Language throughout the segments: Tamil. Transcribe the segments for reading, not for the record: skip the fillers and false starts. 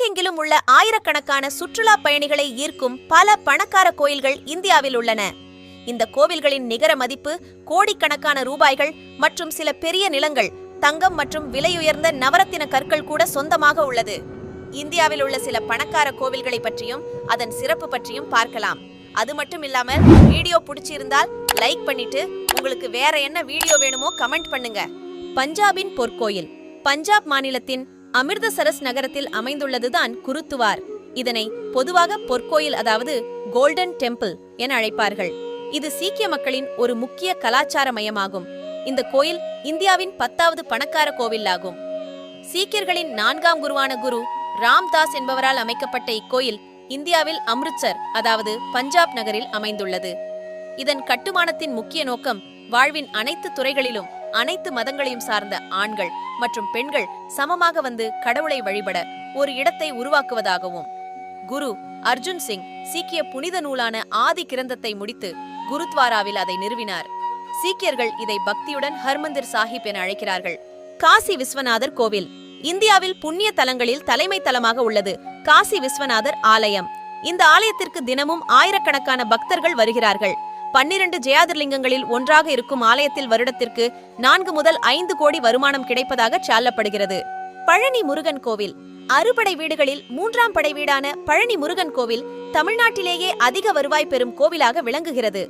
உலகெங்கிலும் உள்ள ஆயிரக்கணக்கான சுற்றுலா பயணிகளை ஈர்க்கும் பல பணக்கார கோயில்கள் இந்தியாவில் உள்ளன. இந்த கோவில்களின் நிகர மதிப்பு கோடிக்கணக்கான ரூபாய்கள் மற்றும் சில பெரிய நிலங்கள், தங்கம் மற்றும் விலையுயர்ந்த நவரத்தின கற்கள் கூட சொந்தமாக உள்ளது. இந்தியாவில் உள்ள சில பணக்கார கோவில்களை பற்றியும் அதன் சிறப்பு பற்றியும் பார்க்கலாம். அது மட்டும் இல்லாம வீடியோ பிடிச்சிருந்தால் லைக் பண்ணிட்டு உங்களுக்கு வேற என்ன வீடியோ வேணுமோ கமெண்ட் பண்ணுங்க. பஞ்சாபின் பொற்கோயில். பஞ்சாப் மாநிலத்தின் அமிர்தசரஸ் நகரத்தில் அமைந்துள்ளதுதான் குருத்துவார். இதனை பொதுவாக பொற்கோயில், அதாவது கோல்டன் டெம்பிள் என அழைப்பார்கள். இது சீக்கிய மக்களின் ஒரு முக்கிய கலாச்சார மையமாகும். இந்த கோயில் இந்தியாவின் 10வது பணக்கார கோவிலாகும். சீக்கியர்களின் 4ஆம் குருவான குரு ராம்தாஸ் என்பவரால் அமைக்கப்பட்ட இக்கோயில் இந்தியாவில் அம்ருத்சர், அதாவது பஞ்சாப் நகரில் அமைந்துள்ளது. இதன் கட்டுமானத்தின் முக்கிய நோக்கம் வாழ்வின் அனைத்து துறைகளிலும் அனைத்து மதங்களையும் சார்ந்த ஆண்கள் மற்றும் பெண்கள் சமமாக வந்து கடவுளை வழிபட ஒரு இடத்தை உருவாக்குவதாகவும். குரு அர்ஜுன் சிங் சீக்கிய புனித நூலான ஆதி கிரந்தத்தை முடித்து குருத்வாராவில் அதை நிறுவினார். சீக்கியர்கள் இதை பக்தியுடன் ஹர்மந்திர் சாஹிப் என அழைக்கிறார்கள். காசி விஸ்வநாதர் கோவில். இந்தியாவில் புண்ணிய தலங்களில் தலைமை தலமாக உள்ளது காசி விஸ்வநாதர் ஆலயம். இந்த ஆலயத்திற்கு தினமும் ஆயிரக்கணக்கான பக்தர்கள் வருகிறார்கள். 12 ஜெயாதிர்லிங்கங்களில் ஒன்றாக இருக்கும் ஆலயத்தில் வருடத்திற்கு 4 முதல் 5 கோடி வருமானம் கிடைப்பதாக சொல்லப்படுகிறது. பழனி முருகன் கோவில். அறுபடை வீடுகளில் 3ஆம் படை வீடான பழனி முருகன் கோவில் தமிழ்நாட்டிலேயே அதிக வருவாய் பெறும் கோவிலாக விளங்குகிறது.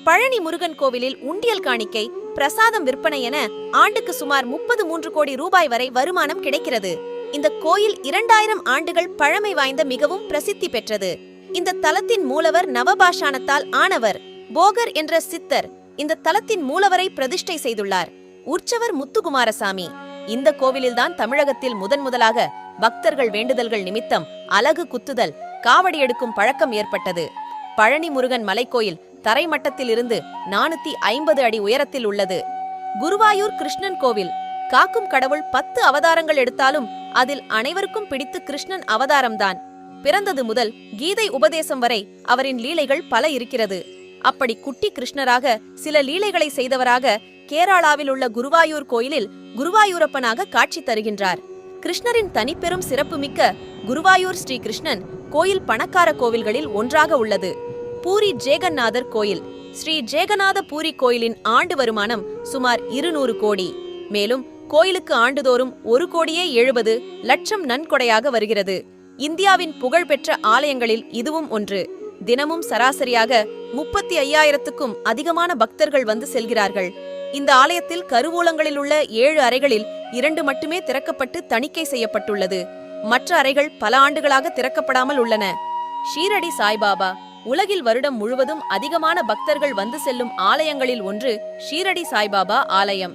பழனி முருகன் கோவிலில் உண்டியல் காணிக்கை, பிரசாதம் விற்பனை என ஆண்டுக்கு சுமார் 33 கோடி ரூபாய் வரை வருமானம் கிடைக்கிறது. இந்த கோயில் 2000 ஆண்டுகள் பழமை வாய்ந்த மிகவும் பிரசித்தி பெற்றது. இந்த தலத்தின் மூலவர் நவபாஷாணத்தால் ஆனவர் போகர் என்ற சித்தர் இந்த தலத்தின் மூலவரை பிரதிஷ்டை செய்துள்ளார். உற்சவர் முத்துக்குமாரசாமி. இந்த கோவிலில்தான் தமிழகத்தில் முதலாக பக்தர்கள் வேண்டுதல்கள் நிமித்தம் அலகு குத்துதல், காவடி எடுக்கும் பழக்கம் ஏற்பட்டது. பழனி முருகன் மலைக்கோயில் தரைமட்டத்தில் இருந்து 450 அடி உயரத்தில் உள்ளது. குருவாயூர் கிருஷ்ணன் கோவில். காக்கும் கடவுள் 10 அவதாரங்கள் எடுத்தாலும் அதில் அனைவருக்கும் பிடித்து கிருஷ்ணன் அவதாரம்தான். பிறந்தது முதல் கீதை உபதேசம் வரை அவரின் லீலைகள் பல இருக்கிறது. அப்படி குட்டி கிருஷ்ணராக சில லீலைகளை செய்தவராக கேரளாவில் உள்ள குருவாயூர் கோயிலில் குருவாயூரப்பனாக காட்சி தருகின்றார். கிருஷ்ணரின் தனிப்பெரும் சிறப்புமிக்க குருவாயூர் ஸ்ரீ கிருஷ்ணன் கோயில் பணக்கார கோவில்களில் ஒன்றாக உள்ளது. பூரி ஜேகநாதர் கோயில். ஸ்ரீ ஜேகநாத பூரி கோயிலின் ஆண்டு வருமானம் சுமார் 200 கோடி. மேலும் கோயிலுக்கு ஆண்டுதோறும் 1,70,00,000 நன்கொடையாக வருகிறது. இந்தியாவின் புகழ்பெற்ற ஆலயங்களில் இதுவும் ஒன்று. தினமும் சராசரியாக 35,000க்கும் அதிகமான பக்தர்கள் வந்து செல்கிறார்கள். இந்த ஆலயத்தில் கருவூலங்களில் உள்ள 7 அறைகளில் 2 மட்டுமே திறக்கப்பட்டு தணிக்கை செய்யப்பட்டுள்ளது. மற்ற அறைகள் பல ஆண்டுகளாக திறக்கப்படாமல் உள்ளன. ஷீரடி சாய்பாபா. உலகில் வருடம் முழுவதும் அதிகமான பக்தர்கள் வந்து செல்லும் ஆலயங்களில் ஒன்று ஷீரடி சாய்பாபா ஆலயம்.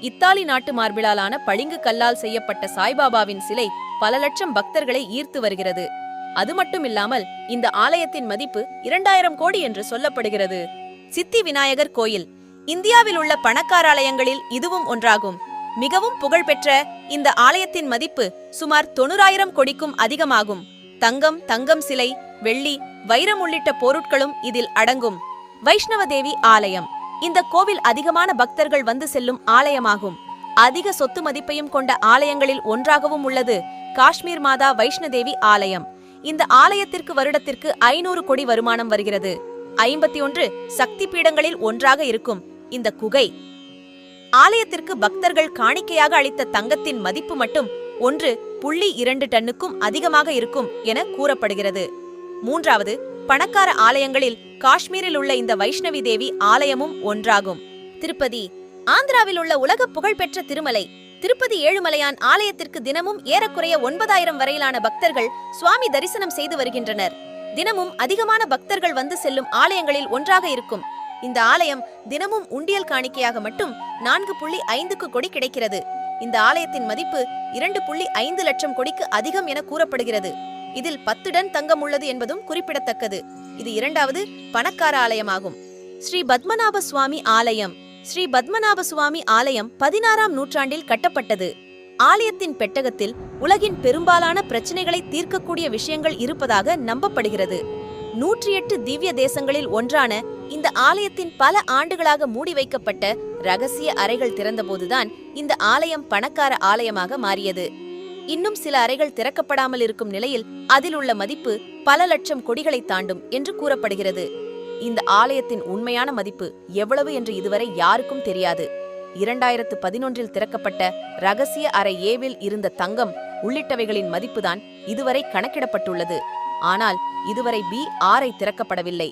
இத்தாலி நாட்டு மார்பிளாலான பளிங்கு கல்லால் செய்யப்பட்ட சாய்பாபாவின் சிலை பல லட்சம் பக்தர்களை ஈர்த்து வருகிறது. அது மட்டுமில்லாமல் இந்த ஆலயத்தின் மதிப்பு 2000 கோடி என்று சொல்லப்படுகிறது. சித்தி விநாயகர் கோயில். இந்தியாவில் உள்ள பணக்கார ஆலயங்களில் இதுவும் ஒன்றாகும். மிகவும் புகழ்பெற்ற இந்த ஆலயத்தின் மதிப்பு சுமார் 90,000 கோடிக்கும் அதிகமாகும். தங்கம் சிலை, வெள்ளி, வைரம் உள்ளிட்ட பொருட்களும் இதில் அடங்கும். வைஷ்ணவ தேவி ஆலயம். இந்த கோவில் அதிகமான பக்தர்கள் வந்து செல்லும் ஆலயமாகும். அதிக சொத்து மதிப்பையும் கொண்ட ஆலயங்களில் ஒன்றாகவும் உள்ளது காஷ்மீர் மாதா வைஷ்ணதேவி ஆலயம். இந்த ஆலயத்திற்கு வருடத்திற்கு 500 கோடி வருமானம் வருகிறது. 51 சக்தி பீடங்களில் ஒன்றாக இருக்கும் இந்த குகை. ஆலயத்திற்கு பக்தர்கள் காணிக்கையாக அளித்த தங்கத்தின் மதிப்பு மட்டும் 1.2 டன்னுக்கும் அதிகமாக இருக்கும் என கூறப்படுகிறது. 3வது பணக்கார ஆலயங்களில் காஷ்மீரில் உள்ள இந்த வைஷ்ணவி தேவி ஆலயமும் ஒன்றாகும். திருப்பதி. ஆந்திராவில் உள்ள உலக புகழ்பெற்ற திருமலை திருப்பதி ஏழுமலையான் ஆலயத்திற்கு தினமும் ஏறக்குறைய 9,000 வரையிலான பக்தர்கள் சுவாமி தரிசனம் செய்து வருகின்றனர். தினமும் அதிகமான பக்தர்கள் வந்து செல்லும் ஆலயங்களில் ஒன்றாக இருக்கும் இந்த ஆலயம் தினமும் உண்டியல் காணிக்கையாக மட்டும் 4.5 கோடி கிடைக்கிறது. இந்த ஆலயத்தின் மதிப்பு 2.5 லட்சம் கோடிக்கு அதிகம் என கூறப்படுகிறது. இதில் 10 டன் தங்கம் உள்ளது என்பதும் குறிப்பிடத்தக்கது. இது 2வது பணக்கார ஆலயமாகும். ஸ்ரீ பத்மநாப சுவாமி ஆலயம். ஸ்ரீ பத்மநாப சுவாமி ஆலயம் 16ஆம் நூற்றாண்டில் கட்டப்பட்டது. ஆலயத்தின் பெட்டகத்தில் உலகின் பெரும்பாலான பிரச்சனைகளை தீர்க்கக்கூடிய விஷயங்கள் இருப்பதாக நம்பப்படுகிறது. 108 திவ்ய தேசங்களில் ஒன்றான இந்த ஆலயத்தின் பல ஆண்டுகளாக மூடி வைக்கப்பட்ட ரகசிய அறைகள் திறந்தபோதுதான் இந்த ஆலயம் பணக்கார ஆலயமாக மாறியது. இன்னும் சில அறைகள் திறக்கப்படாமல் இருக்கும் நிலையில் அதில் உள்ள மதிப்பு பல லட்சம் கோடிகளை தாண்டும் என்று கூறப்படுகிறது. இந்த ஆலயத்தின் உண்மையான மதிப்பு எவ்வளவு என்று இதுவரை யாருக்கும் தெரியாது. 2011 திறக்கப்பட்ட ரகசிய அறை ஏவில் இருந்த தங்கம் உள்ளிட்டவைகளின் மதிப்புதான் இதுவரை கணக்கிடப்பட்டுள்ளது. ஆனால் இதுவரை B6 திறக்கப்படவில்லை.